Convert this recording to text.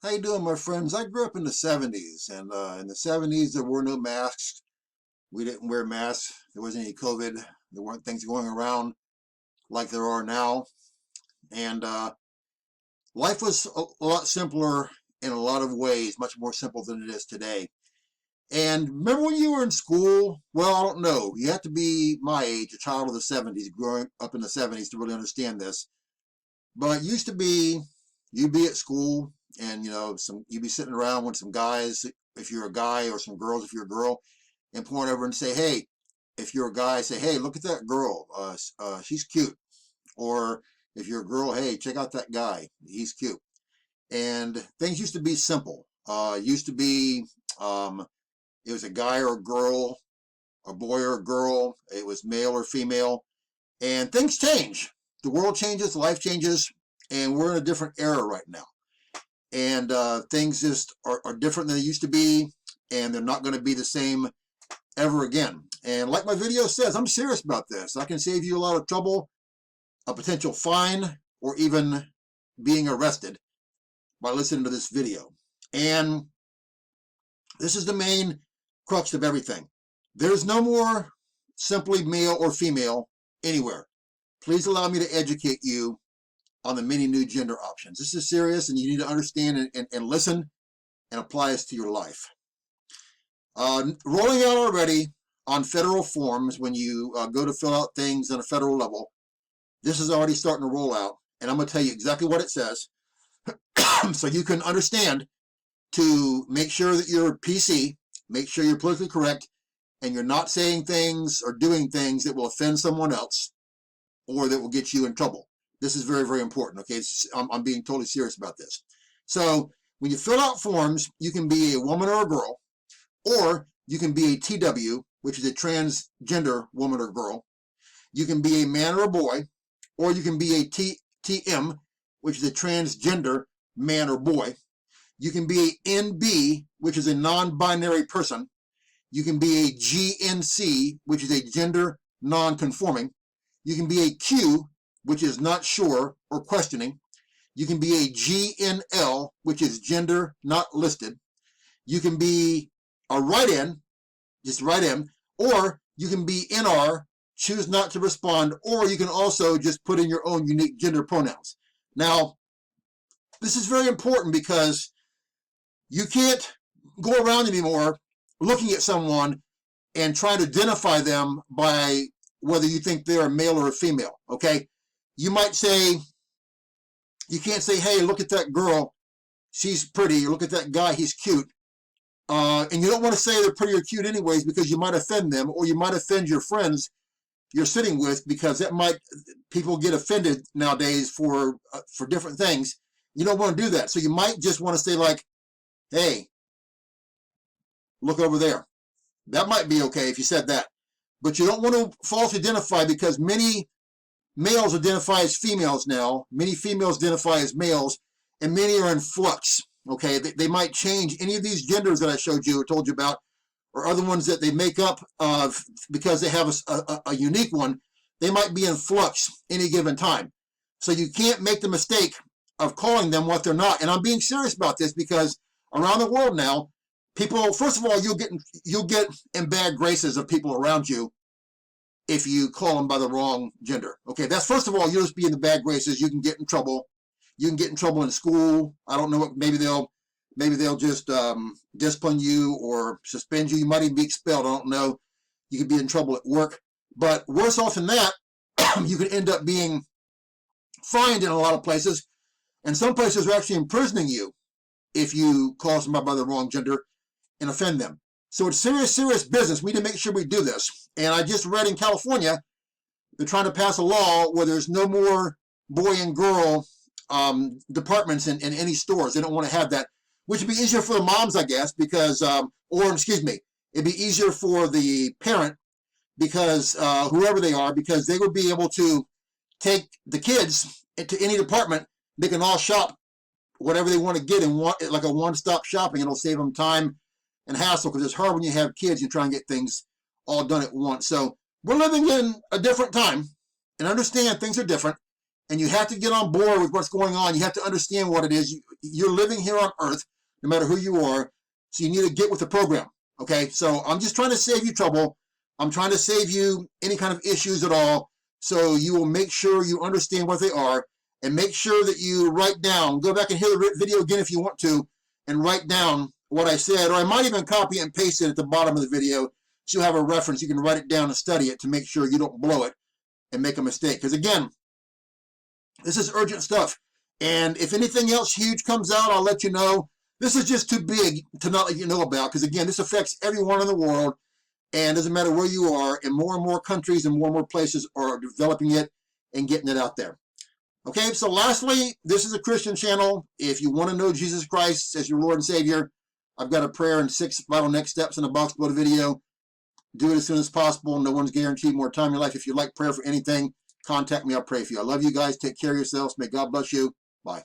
How you doing, my friends? I grew up in the 70s, and in the 70s, there were no masks. We didn't wear masks. There wasn't any COVID. There weren't things going around like there are now. And life was a lot simpler in a lot of ways, much more simple than it is today. And remember when you were in school? Well, I don't know. You have to be my age, a child of the 70s, growing up in the 70s to really understand this. But it used to be, you'd be at school and, you'd be sitting around with some guys, if you're a guy, or some girls, if you're a girl, and point over and say, hey, if you're a guy, say, hey, look at that girl. She's cute. Or if you're a girl, hey, check out that guy. He's cute. And things used to be simple. Used to be, it was a guy or a girl, a boy or a girl. It was male or female. And things change. The world changes, life changes, and we're in a different era right now. And things just are different than they used to be, and they're not going to be the same ever again. And like my video says, I'm serious about this. I can save you a lot of trouble, a potential fine, or even being arrested by listening to this video. And this is the main crux of everything. There's no more simply male or female anywhere. Please allow me to educate you on the many new gender options. This is serious, and you need to understand and listen and apply this to your life. Rolling out already on federal forms when you go to fill out things on a federal level. This is already starting to roll out, and I'm going to tell you exactly what it says so you can understand to make sure that you're PC, make sure you're politically correct, and you're not saying things or doing things that will offend someone else or that will get you in trouble. This is very, very important, okay? I'm being totally serious about this. So when you fill out forms, you can be a woman or a girl, or you can be a TW, which is a transgender woman or girl. You can be a man or a boy, or you can be a TM, which is a transgender man or boy. You can be a NB, which is a non-binary person. You can be a GNC, which is a gender non-conforming. You can be a Q, which is not sure or questioning. You can be a GNL, which is gender not listed. You can be a write-in, just write in, or you can be NR, choose not to respond, or you can also just put in your own unique gender pronouns. Now, this is very important because you can't go around anymore looking at someone and trying to identify them by whether you think they're a male or a female, okay? You might say, you can't say, hey, look at that girl, she's pretty, or look at that guy, he's cute. And you don't want to say they're pretty or cute anyways because you might offend them, or you might offend your friends you're sitting with, because people get offended nowadays for different things. You don't want to do that. So you might just want to say like, hey, look over there. That might be okay if you said that. But you don't want to falsely identify, because many males identify as females now, many females identify as males, and many are in flux. Okay, they might change any of these genders that I showed you or told you about, or other ones that they make up because they have a unique one. They might be in flux any given time. So you can't make the mistake of calling them what they're not. And I'm being serious about this because around the world now, people, first of all, you'll get in bad graces of people around you if you call them by the wrong gender. Okay, that's first of all, you'll just be in the bad graces. You can get in trouble. You can get in trouble in school. I don't know what, maybe they'll just discipline you or suspend you. You might even be expelled. I don't know. You could be in trouble at work. But worse off than that, you could end up being fined in a lot of places. And some places are actually imprisoning you if you call somebody by the wrong gender and offend them. So it's serious, serious business. We need to make sure we do this. And I just read in California, they're trying to pass a law where there's no more boy and girl departments in any stores. They don't want to have that, which would be easier for the moms, I guess, because, it'd be easier for the parent, because whoever they are, because they would be able to take the kids into any department. They can all shop whatever they want to get in like a one-stop shopping. It'll save them time and hassle, because it's hard when you have kids. You try and get things all done at once. So we're living in a different time, and understand things are different, and you have to get on board with what's going on. You have to understand what it is. you're living here on earth, no matter who you are. So you need to get with the program. Okay, so I'm just trying to save you trouble. I'm trying to save you any kind of issues at all. So you will make sure you understand what they are, and make sure that you write down, go back and hear the video again if you want to, and write down what I said, or I might even copy and paste it at the bottom of the video so you have a reference. You can write it down and study it to make sure you don't blow it and make a mistake. Because again, this is urgent stuff. And if anything else huge comes out, I'll let you know. This is just too big to not let you know about, because again, this affects everyone in the world, and doesn't matter where you are, and more countries and more places are developing it and getting it out there. Okay, so lastly, this is a Christian channel. If you want to know Jesus Christ as your Lord and Savior, I've got a prayer and 6 vital next steps in the box below the video. Do it as soon as possible. No one's guaranteed more time in your life. If you'd like prayer for anything, contact me. I'll pray for you. I love you guys. Take care of yourselves. May God bless you. Bye.